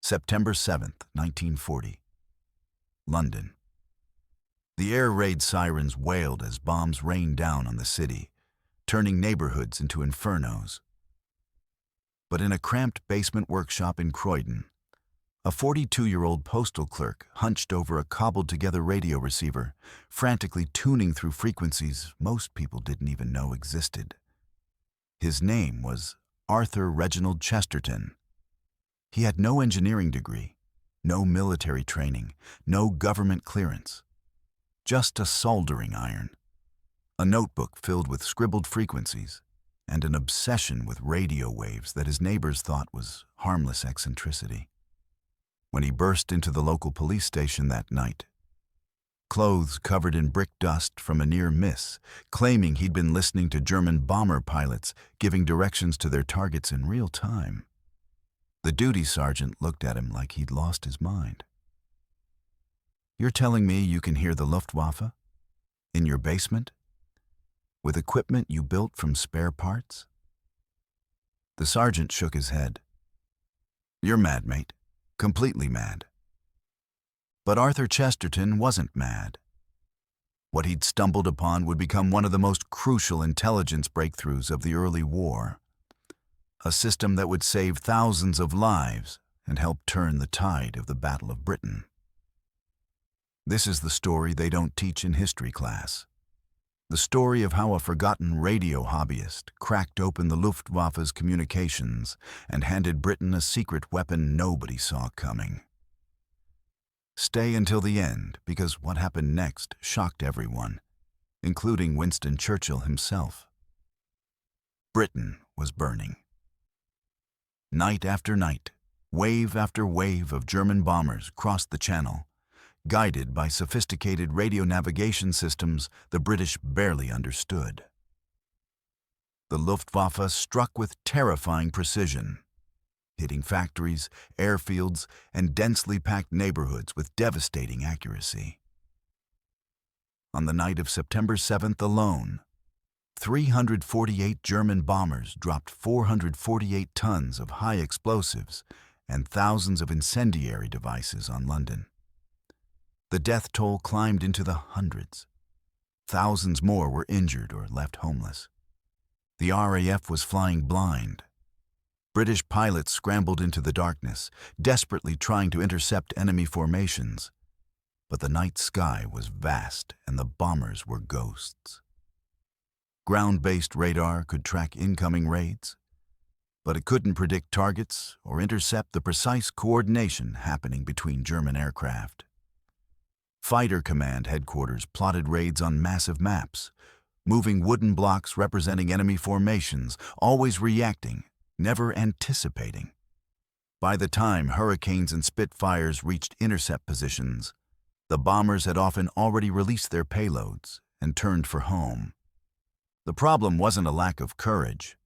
September 7th, 1940. London. The air raid sirens wailed as bombs rained down on the city, turning neighborhoods into infernos. But in a cramped basement workshop in Croydon, a 42-year-old postal clerk hunched over a cobbled-together radio receiver, frantically tuning through frequencies most people didn't even know existed. His name was Arthur Reginald Chesterton. He had no engineering degree, no military training, no government clearance. Just a soldering iron, a notebook filled with scribbled frequencies, and an obsession with radio waves that his neighbors thought was harmless eccentricity. When he burst into the local police station that night, clothes covered in brick dust from a near miss, claiming he'd been listening to German bomber pilots giving directions to their targets in real time, the duty sergeant looked at him like he'd lost his mind. "You're telling me you can hear the Luftwaffe? In your basement? With equipment you built from spare parts?" The sergeant shook his head. "You're mad, mate. Completely mad." But Arthur Chesterton wasn't mad. What he'd stumbled upon would become one of the most crucial intelligence breakthroughs of the early war. A system that would save thousands of lives and help turn the tide of the Battle of Britain. This is the story they don't teach in history class. The story of how a forgotten radio hobbyist cracked open the Luftwaffe's communications and handed Britain a secret weapon nobody saw coming. Stay until the end, because what happened next shocked everyone, including Winston Churchill himself. Britain was burning. Night after night, wave after wave of German bombers crossed the Channel, guided by sophisticated radio navigation systems the British barely understood. The Luftwaffe struck with terrifying precision, hitting factories, airfields, and densely packed neighborhoods with devastating accuracy. On the night of September 7th alone, 348 German bombers dropped 448 tons of high explosives and thousands of incendiary devices on London. The death toll climbed into the hundreds. Thousands more were injured or left homeless. The RAF was flying blind. British pilots scrambled into the darkness, desperately trying to intercept enemy formations. But the night sky was vast and the bombers were ghosts. Ground-based radar could track incoming raids, but it couldn't predict targets or intercept the precise coordination happening between German aircraft. Fighter Command headquarters plotted raids on massive maps, moving wooden blocks representing enemy formations, always reacting, never anticipating. By the time Hurricanes and Spitfires reached intercept positions, the bombers had often already released their payloads and turned for home. The problem wasn't a lack of courage.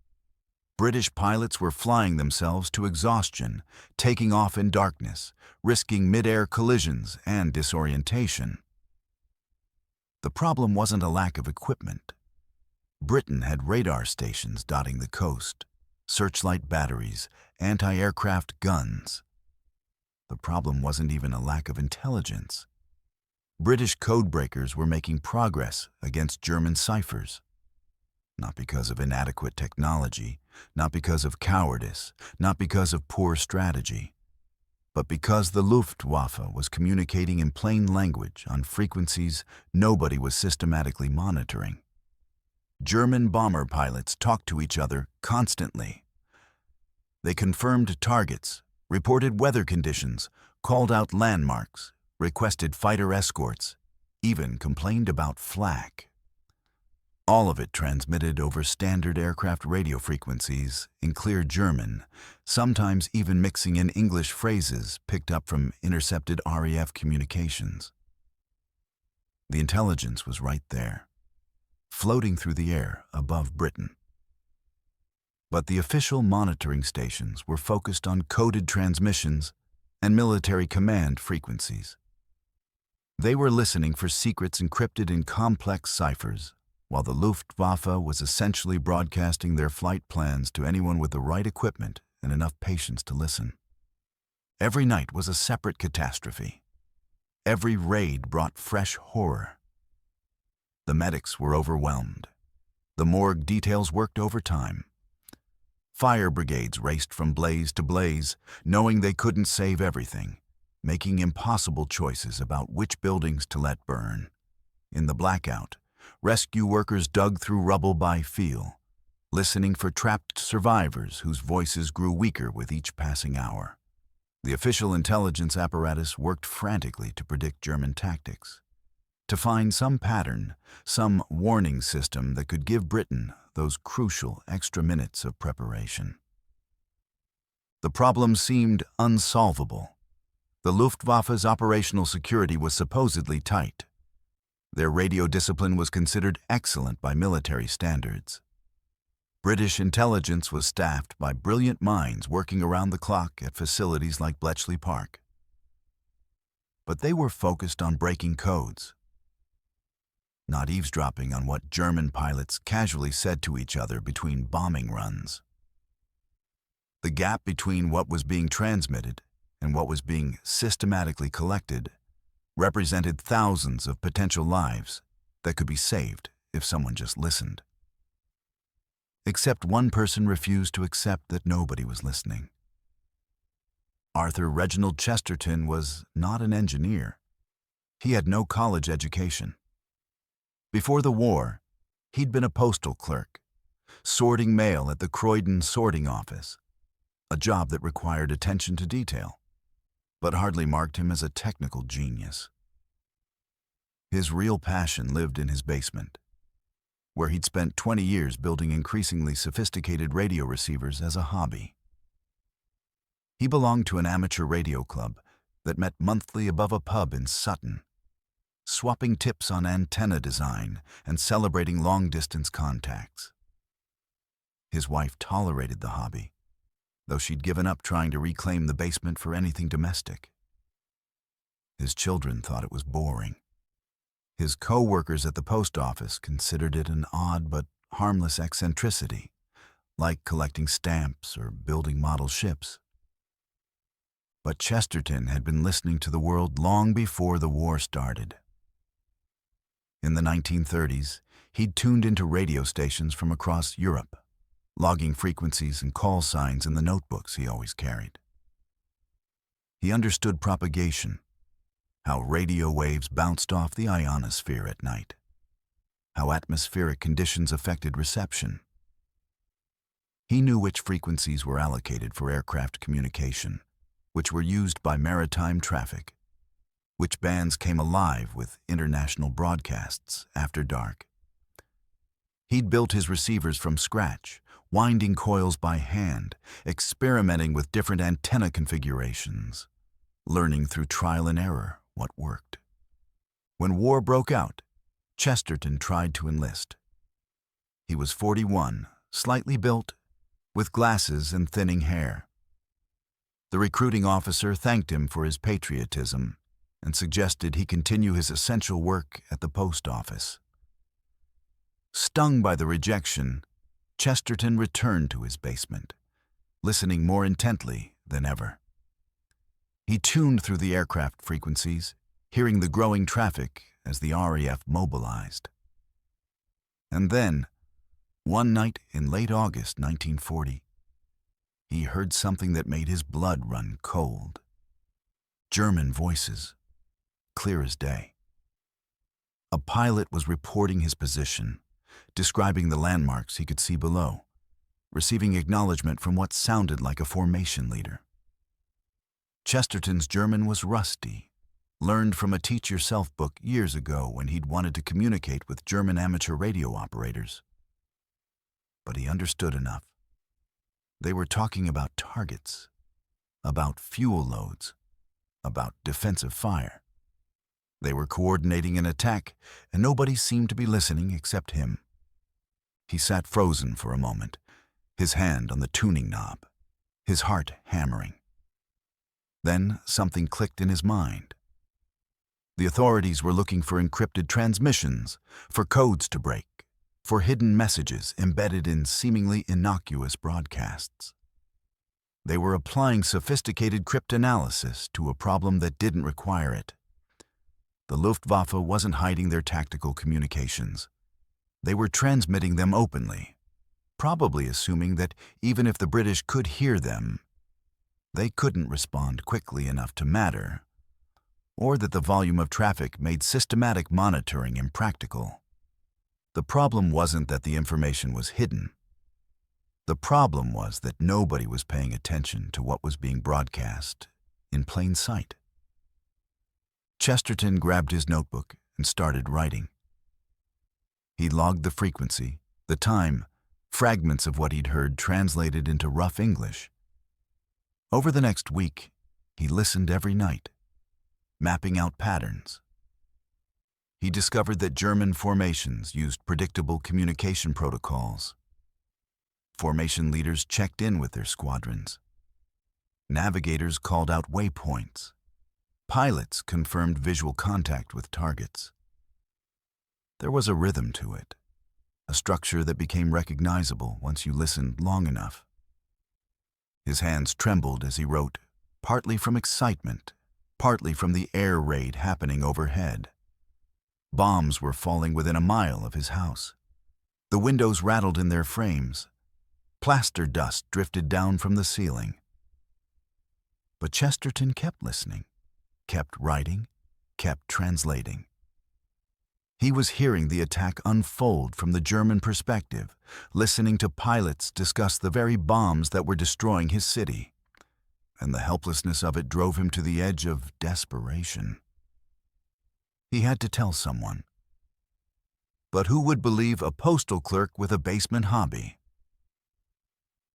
British pilots were flying themselves to exhaustion, taking off in darkness, risking mid-air collisions and disorientation. The problem wasn't a lack of equipment. Britain had radar stations dotting the coast, searchlight batteries, anti-aircraft guns. The problem wasn't even a lack of intelligence. British codebreakers were making progress against German ciphers. Not because of inadequate technology, not because of cowardice, not because of poor strategy, but because the Luftwaffe was communicating in plain language on frequencies nobody was systematically monitoring. German bomber pilots talked to each other constantly. They confirmed targets, reported weather conditions, called out landmarks, requested fighter escorts, even complained about flak. All of it transmitted over standard aircraft radio frequencies in clear German, sometimes even mixing in English phrases picked up from intercepted RAF communications. The intelligence was right there, floating through the air above Britain. But the official monitoring stations were focused on coded transmissions and military command frequencies. They were listening for secrets encrypted in complex ciphers, while the Luftwaffe was essentially broadcasting their flight plans to anyone with the right equipment and enough patience to listen. Every night was a separate catastrophe. Every raid brought fresh horror. The medics were overwhelmed. The morgue details worked overtime. Fire brigades raced from blaze to blaze, knowing they couldn't save everything, making impossible choices about which buildings to let burn. In the blackout, rescue workers dug through rubble by feel, listening for trapped survivors whose voices grew weaker with each passing hour. The official intelligence apparatus worked frantically to predict German tactics, to find some pattern, some warning system that could give Britain those crucial extra minutes of preparation. The problem seemed unsolvable. The Luftwaffe's operational security was supposedly tight. Their radio discipline was considered excellent by military standards. British intelligence was staffed by brilliant minds working around the clock at facilities like Bletchley Park. But they were focused on breaking codes, not eavesdropping on what German pilots casually said to each other between bombing runs. The gap between what was being transmitted and what was being systematically collected represented thousands of potential lives that could be saved if someone just listened. Except one person refused to accept that nobody was listening. Arthur Reginald Chesterton was not an engineer. He had no college education. Before the war, he'd been a postal clerk, sorting mail at the Croydon sorting office, a job that required attention to detail, but hardly marked him as a technical genius. His real passion lived in his basement, where he'd spent 20 years building increasingly sophisticated radio receivers as a hobby. He belonged to an amateur radio club that met monthly above a pub in Sutton, swapping tips on antenna design and celebrating long-distance contacts. His wife tolerated the hobby, though she'd given up trying to reclaim the basement for anything domestic. His children thought it was boring. His co-workers at the post office considered it an odd but harmless eccentricity, like collecting stamps or building model ships. But Chesterton had been listening to the world long before the war started. In the 1930s, he'd tuned into radio stations from across Europe, logging frequencies and call signs in the notebooks he always carried. He understood propagation, how radio waves bounced off the ionosphere at night, how atmospheric conditions affected reception. He knew which frequencies were allocated for aircraft communication, which were used by maritime traffic, which bands came alive with international broadcasts after dark. He'd built his receivers from scratch, winding coils by hand, experimenting with different antenna configurations, learning through trial and error what worked. When war broke out, Chesterton tried to enlist. He was 41, slightly built, with glasses and thinning hair. The recruiting officer thanked him for his patriotism and suggested he continue his essential work at the post office. Stung by the rejection, Chesterton returned to his basement, listening more intently than ever. He tuned through the aircraft frequencies, hearing the growing traffic as the RAF mobilized. And then, one night in late August 1940, he heard something that made his blood run cold. German voices, clear as day. A pilot was reporting his position, describing the landmarks he could see below, receiving acknowledgement from what sounded like a formation leader. Chesterton's German was rusty, learned from a teach-yourself book years ago when he'd wanted to communicate with German amateur radio operators. But he understood enough. They were talking about targets, about fuel loads, about defensive fire. They were coordinating an attack, and nobody seemed to be listening except him. He sat frozen for a moment, his hand on the tuning knob, his heart hammering. Then something clicked in his mind. The authorities were looking for encrypted transmissions, for codes to break, for hidden messages embedded in seemingly innocuous broadcasts. They were applying sophisticated cryptanalysis to a problem that didn't require it. The Luftwaffe wasn't hiding their tactical communications. They were transmitting them openly, probably assuming that even if the British could hear them, they couldn't respond quickly enough to matter, or that the volume of traffic made systematic monitoring impractical. The problem wasn't that the information was hidden. The problem was that nobody was paying attention to what was being broadcast in plain sight. Chesterton grabbed his notebook and started writing. He logged the frequency, the time, fragments of what he'd heard translated into rough English. Over the next week, he listened every night, mapping out patterns. He discovered that German formations used predictable communication protocols. Formation leaders checked in with their squadrons. Navigators called out waypoints. Pilots confirmed visual contact with targets. There was a rhythm to it, a structure that became recognizable once you listened long enough. His hands trembled as he wrote, partly from excitement, partly from the air raid happening overhead. Bombs were falling within a mile of his house. The windows rattled in their frames. Plaster dust drifted down from the ceiling. But Chesterton kept listening, kept writing, kept translating. He was hearing the attack unfold from the German perspective, listening to pilots discuss the very bombs that were destroying his city. And the helplessness of it drove him to the edge of desperation. He had to tell someone. But who would believe a postal clerk with a basement hobby?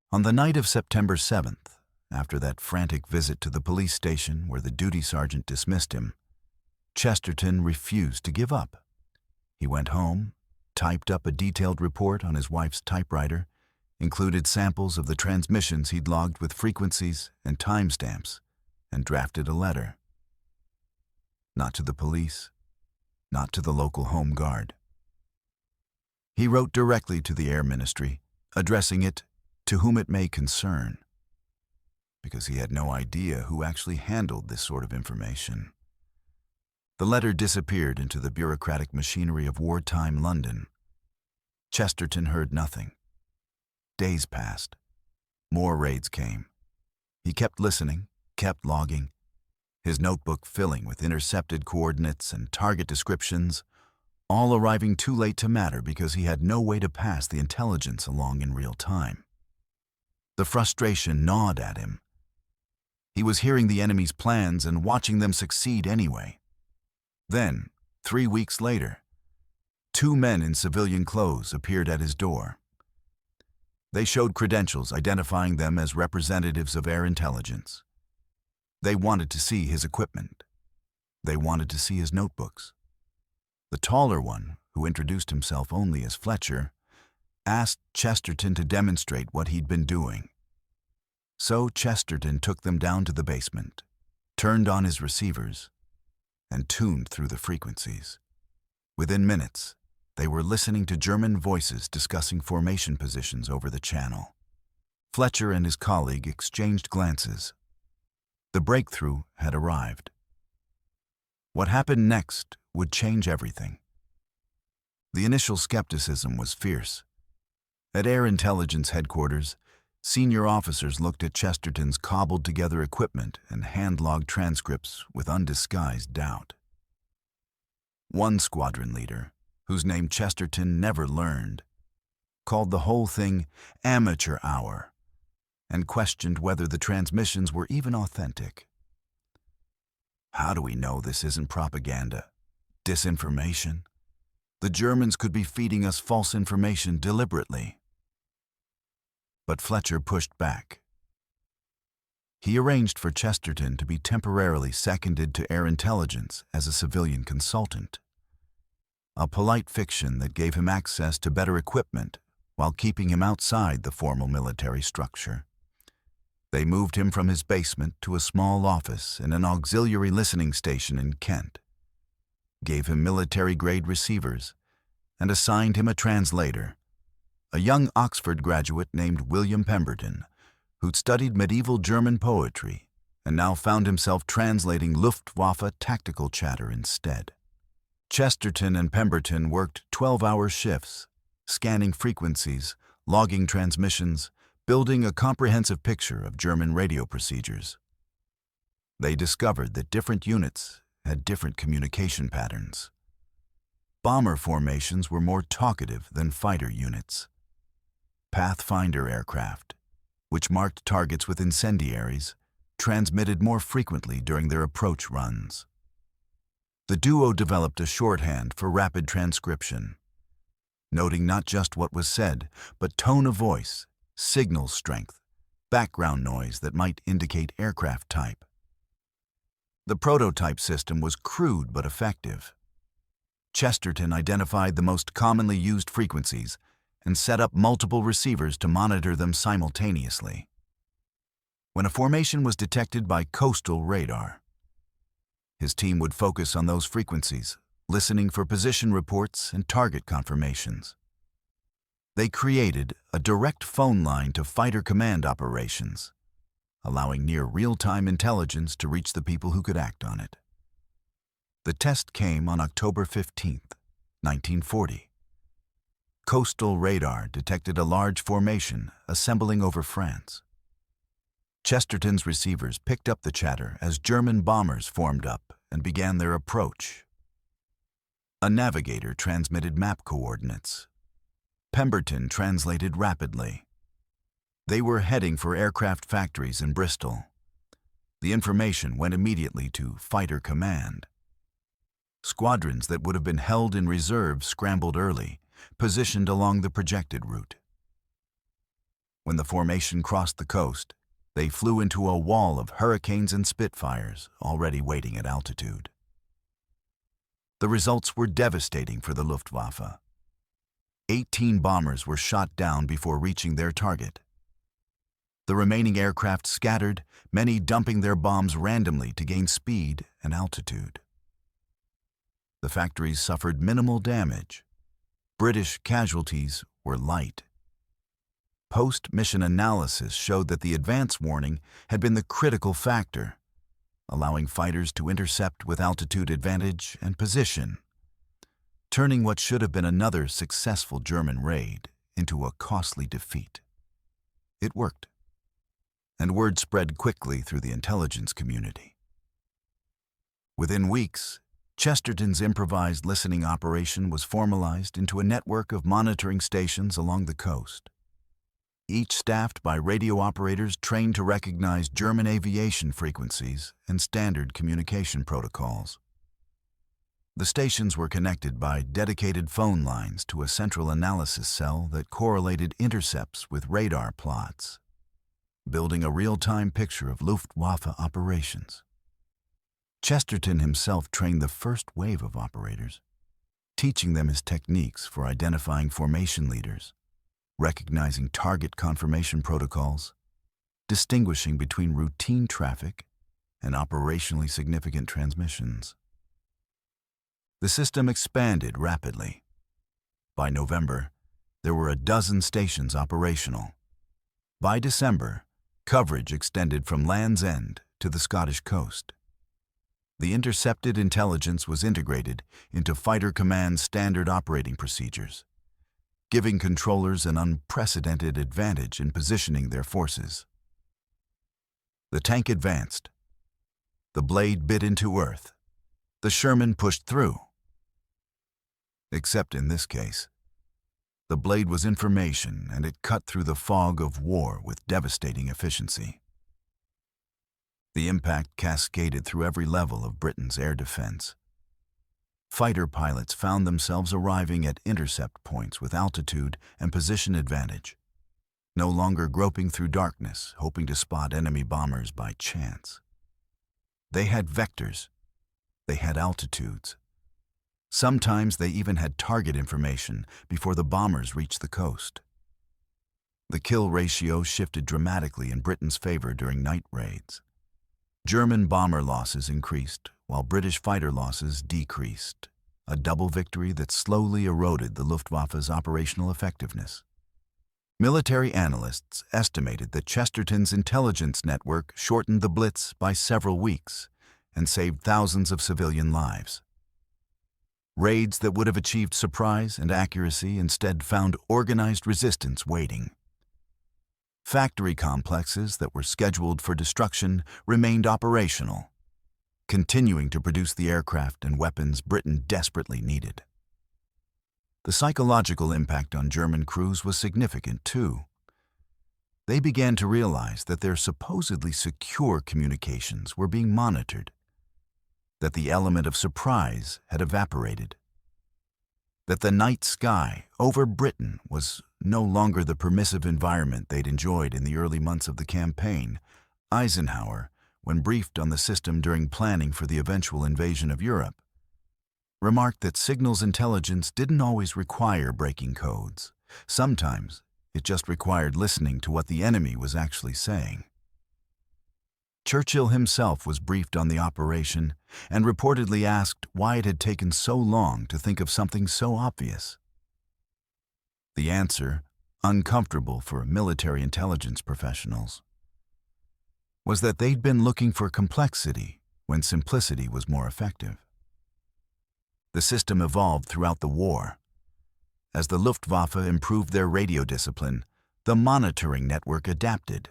On the night of September 7th, after that frantic visit to the police station where the duty sergeant dismissed him, Chesterton refused to give up. He went home, typed up a detailed report on his wife's typewriter, included samples of the transmissions he'd logged with frequencies and timestamps, and drafted a letter. Not to the police, not to the local Home Guard. He wrote directly to the Air Ministry, addressing it to whom it may concern, because he had no idea who actually handled this sort of information. The letter disappeared into the bureaucratic machinery of wartime London. Chesterton heard nothing. Days passed. More raids came. He kept listening, kept logging, his notebook filling with intercepted coordinates and target descriptions, all arriving too late to matter because he had no way to pass the intelligence along in real time. The frustration gnawed at him. He was hearing the enemy's plans and watching them succeed anyway. Then, 3 weeks later, 2 men in civilian clothes appeared at his door. They showed credentials identifying them as representatives of air intelligence. They wanted to see his equipment. They wanted to see his notebooks. The taller one, who introduced himself only as Fletcher, asked Chesterton to demonstrate what he'd been doing. So Chesterton took them down to the basement, turned on his receivers, and tuned through the frequencies. Within minutes, they were listening to German voices discussing formation positions over the channel. Fletcher and his colleague exchanged glances. The breakthrough had arrived. What happened next would change everything. The initial skepticism was fierce. At Air Intelligence headquarters, senior officers looked at Chesterton's cobbled-together equipment and hand-logged transcripts with undisguised doubt. One squadron leader, whose name Chesterton never learned, called the whole thing amateur hour and questioned whether the transmissions were even authentic. How do we know this isn't propaganda, disinformation? The Germans could be feeding us false information deliberately. But Fletcher pushed back. He arranged for Chesterton to be temporarily seconded to Air Intelligence as a civilian consultant, a polite fiction that gave him access to better equipment while keeping him outside the formal military structure. They moved him from his basement to a small office in an auxiliary listening station in Kent, gave him military-grade receivers, and assigned him a translator, a young Oxford graduate named William Pemberton, who'd studied medieval German poetry and now found himself translating Luftwaffe tactical chatter instead. Chesterton and Pemberton worked 12-hour shifts, scanning frequencies, logging transmissions, building a comprehensive picture of German radio procedures. They discovered that different units had different communication patterns. Bomber formations were more talkative than fighter units. Pathfinder aircraft, which marked targets with incendiaries, transmitted more frequently during their approach runs. The duo developed a shorthand for rapid transcription, noting not just what was said, but tone of voice, signal strength, background noise that might indicate aircraft type. The prototype system was crude but effective. Chesterton identified the most commonly used frequencies and set up multiple receivers to monitor them simultaneously. When a formation was detected by coastal radar, his team would focus on those frequencies, listening for position reports and target confirmations. They created a direct phone line to fighter command operations, allowing near real-time intelligence to reach the people who could act on it. The test came on October 15, 1940. Coastal radar detected a large formation assembling over France. Chesterton's receivers picked up the chatter as German bombers formed up and began their approach. A navigator transmitted map coordinates. Pemberton translated rapidly. They were heading for aircraft factories in Bristol. The information went immediately to Fighter Command. Squadrons that would have been held in reserve scrambled early, positioned along the projected route. When the formation crossed the coast, they flew into a wall of Hurricanes and Spitfires already waiting at altitude. The results were devastating for the Luftwaffe. 18 bombers were shot down before reaching their target. The remaining aircraft scattered, many dumping their bombs randomly to gain speed and altitude. The factories suffered minimal damage. British casualties were light. Post-mission analysis showed that the advance warning had been the critical factor, allowing fighters to intercept with altitude advantage and position, turning what should have been another successful German raid into a costly defeat. It worked, and word spread quickly through the intelligence community. Within weeks, Chesterton's improvised listening operation was formalized into a network of monitoring stations along the coast, each staffed by radio operators trained to recognize German aviation frequencies and standard communication protocols. The stations were connected by dedicated phone lines to a central analysis cell that correlated intercepts with radar plots, building a real-time picture of Luftwaffe operations. Chesterton himself trained the first wave of operators, teaching them his techniques for identifying formation leaders, recognizing target confirmation protocols, distinguishing between routine traffic and operationally significant transmissions. The system expanded rapidly. By November, there were a dozen stations operational. By December, coverage extended from Land's End to the Scottish coast. The intercepted intelligence was integrated into Fighter Command's standard operating procedures, giving controllers an unprecedented advantage in positioning their forces. The tank advanced. The blade bit into earth. The Sherman pushed through. Except in this case, the blade was information and it cut through the fog of war with devastating efficiency. The impact cascaded through every level of Britain's air defense. Fighter pilots found themselves arriving at intercept points with altitude and position advantage, no longer groping through darkness, hoping to spot enemy bombers by chance. They had vectors. They had altitudes. Sometimes they even had target information before the bombers reached the coast. The kill ratio shifted dramatically in Britain's favor during night raids. German bomber losses increased, while British fighter losses decreased, a double victory that slowly eroded the Luftwaffe's operational effectiveness. Military analysts estimated that Chesterton's intelligence network shortened the Blitz by several weeks and saved thousands of civilian lives. Raids that would have achieved surprise and accuracy instead found organized resistance waiting. Factory complexes that were scheduled for destruction remained operational, continuing to produce the aircraft and weapons Britain desperately needed. The psychological impact on German crews was significant, too. They began to realize that their supposedly secure communications were being monitored, that the element of surprise had evaporated, that the night sky over Britain was no longer the permissive environment they'd enjoyed in the early months of the campaign. Eisenhower, when briefed on the system during planning for the eventual invasion of Europe, remarked that signals intelligence didn't always require breaking codes. Sometimes it just required listening to what the enemy was actually saying. Churchill himself was briefed on the operation and reportedly asked why it had taken so long to think of something so obvious. The answer, uncomfortable for military intelligence professionals, was that they'd been looking for complexity when simplicity was more effective. The system evolved throughout the war. As the Luftwaffe improved their radio discipline, the monitoring network adapted,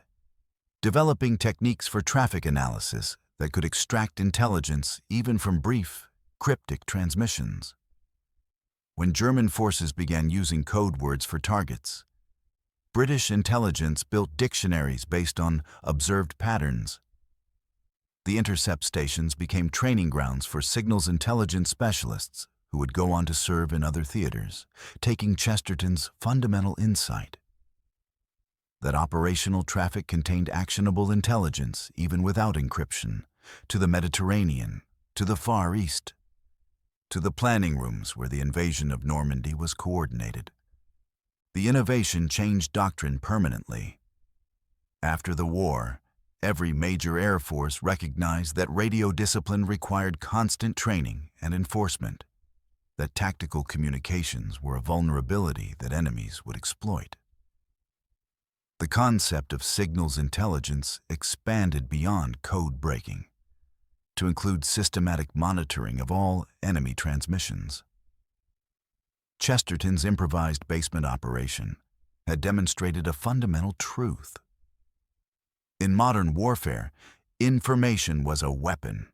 developing techniques for traffic analysis that could extract intelligence even from brief, cryptic transmissions. When German forces began using code words for targets, British intelligence built dictionaries based on observed patterns. The intercept stations became training grounds for signals intelligence specialists who would go on to serve in other theaters, taking Chesterton's fundamental insight that operational traffic contained actionable intelligence even without encryption, to the Mediterranean, to the Far East, to the planning rooms where the invasion of Normandy was coordinated. The innovation changed doctrine permanently. After the war, every major air force recognized that radio discipline required constant training and enforcement, that tactical communications were a vulnerability that enemies would exploit. The concept of signals intelligence expanded beyond code breaking to include systematic monitoring of all enemy transmissions. Chesterton's improvised basement operation had demonstrated a fundamental truth. In modern warfare, information was a weapon,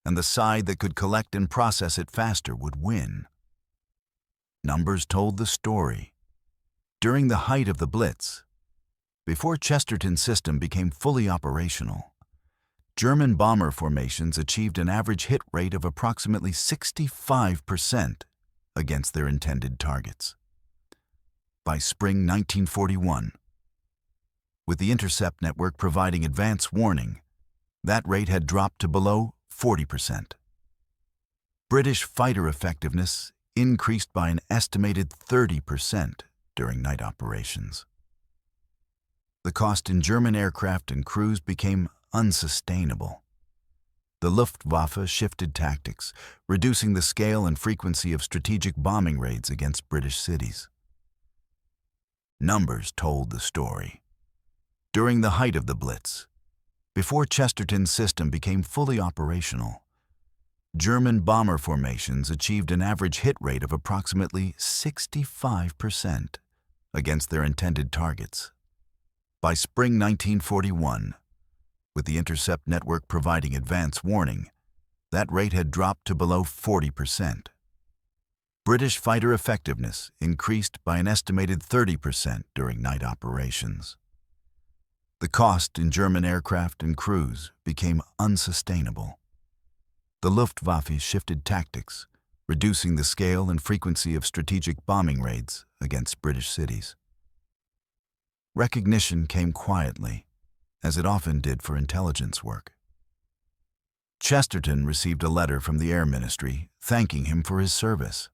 and the side that could collect and process it faster would win. Numbers told the story. During the height of the Blitz, before Chesterton's system became fully operational, German bomber formations achieved an average hit rate of approximately 65% against their intended targets. By spring 1941, with the intercept network providing advance warning, that rate had dropped to below 40%. British fighter effectiveness increased by an estimated 30% during night operations. The cost in German aircraft and crews became unsustainable. The Luftwaffe shifted tactics, reducing the scale and frequency of strategic bombing raids against British cities. Numbers told the story. During the height of the Blitz, before Chesterton's system became fully operational, German bomber formations achieved an average hit rate of approximately 65% against their intended targets. By spring 1941, with the intercept network providing advance warning, that rate had dropped to below 40%. British fighter effectiveness increased by an estimated 30% during night operations. The cost in German aircraft and crews became unsustainable. The Luftwaffe shifted tactics, reducing the scale and frequency of strategic bombing raids against British cities. Recognition came quietly, as it often did for intelligence work. Chesterton received a letter from the Air Ministry thanking him for his service.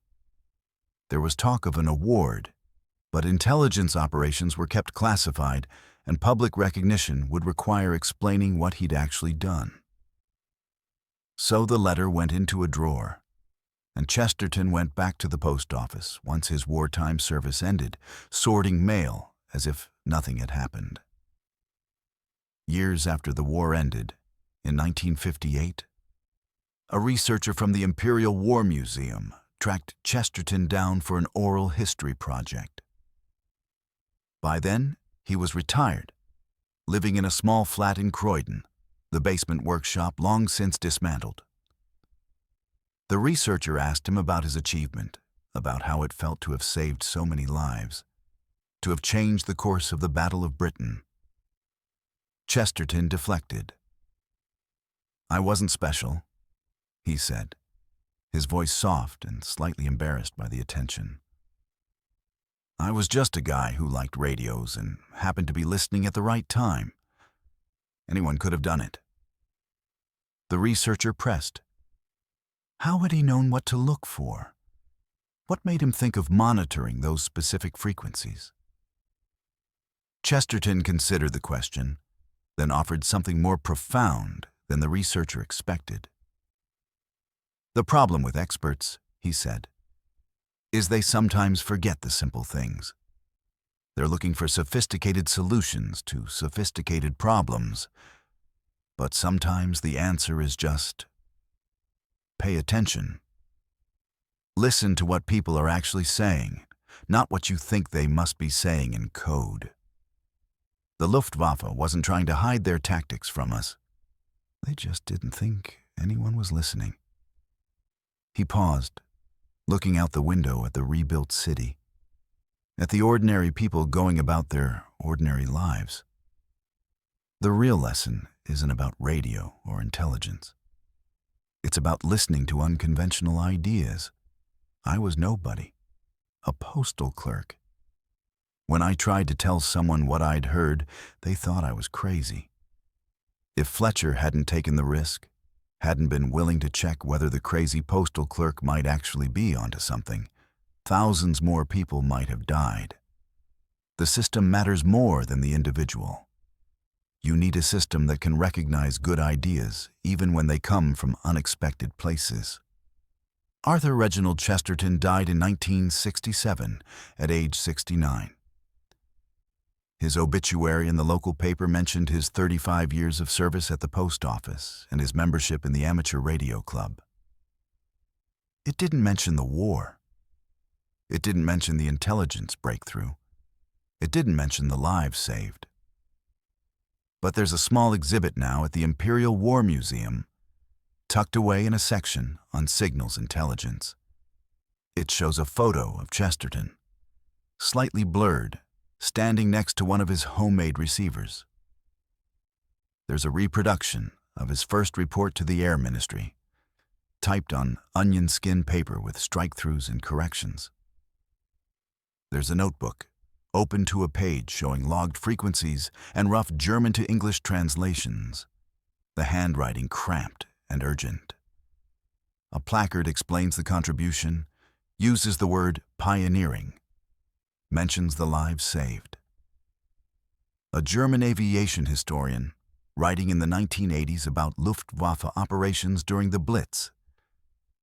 There was talk of an award, but intelligence operations were kept classified, and public recognition would require explaining what he'd actually done. So the letter went into a drawer, and Chesterton went back to the post office once his wartime service ended, sorting mail as if nothing had happened. Years after the war ended, in 1958, a researcher from the Imperial War Museum tracked Chesterton down for an oral history project. By then, he was retired, living in a small flat in Croydon, the basement workshop long since dismantled. The researcher asked him about his achievement, about how it felt to have saved so many lives, to have changed the course of the Battle of Britain. Chesterton deflected. "I wasn't special," he said, his voice soft and slightly embarrassed by the attention. "I was just a guy who liked radios and happened to be listening at the right time. Anyone could have done it." The researcher pressed. How had he known what to look for? What made him think of monitoring those specific frequencies? Chesterton considered the question, then offered something more profound than the researcher expected. "The problem with experts," he said, "is they sometimes forget the simple things. They're looking for sophisticated solutions to sophisticated problems. But sometimes the answer is just pay attention. Listen to what people are actually saying, not what you think they must be saying in code. The Luftwaffe wasn't trying to hide their tactics from us. They just didn't think anyone was listening." He paused, looking out the window at the rebuilt city, at the ordinary people going about their ordinary lives. The real lesson isn't about radio or intelligence. It's about listening to unconventional ideas. I was nobody, a postal clerk. When I tried to tell someone what I'd heard, they thought I was crazy. If Fletcher hadn't taken the risk, hadn't been willing to check whether the crazy postal clerk might actually be onto something, thousands more people might have died. The system matters more than the individual. You need a system that can recognize good ideas, even when they come from unexpected places. Arthur Reginald Chesterton died in 1967 at age 69. His obituary in the local paper mentioned his 35 years of service at the post office and his membership in the amateur radio club. It didn't mention the war. It didn't mention the intelligence breakthrough. It didn't mention the lives saved. But there's a small exhibit now at the Imperial War Museum, tucked away in a section on signals intelligence. It shows a photo of Chesterton, slightly blurred, standing next to one of his homemade receivers. There's a reproduction of his first report to the Air Ministry, typed on onion skin paper with strike-throughs and corrections. There's a notebook, open to a page showing logged frequencies and rough German to English translations, the handwriting cramped and urgent. A placard explains the contribution, uses the word pioneering, mentions the lives saved. A German aviation historian, writing in the 1980s about Luftwaffe operations during the Blitz,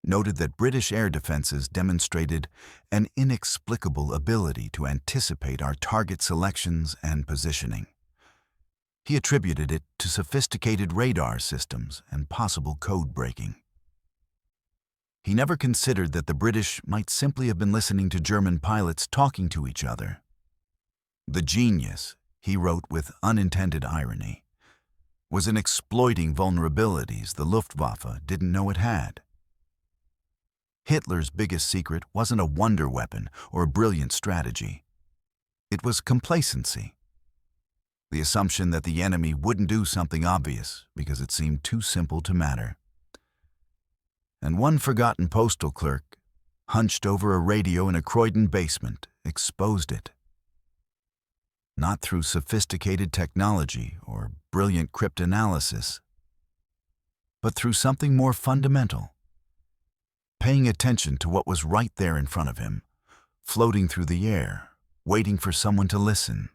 noted that British air defenses demonstrated an inexplicable ability to anticipate our target selections and positioning. He attributed it to sophisticated radar systems and possible code breaking. He never considered that the British might simply have been listening to German pilots talking to each other. The genius, he wrote with unintended irony, was in exploiting vulnerabilities the Luftwaffe didn't know it had. Hitler's biggest secret wasn't a wonder weapon or a brilliant strategy. It was complacency. The assumption that the enemy wouldn't do something obvious because it seemed too simple to matter. And one forgotten postal clerk, hunched over a radio in a Croydon basement, exposed it. Not through sophisticated technology or brilliant cryptanalysis, but through something more fundamental. Paying attention to what was right there in front of him, floating through the air, waiting for someone to listen.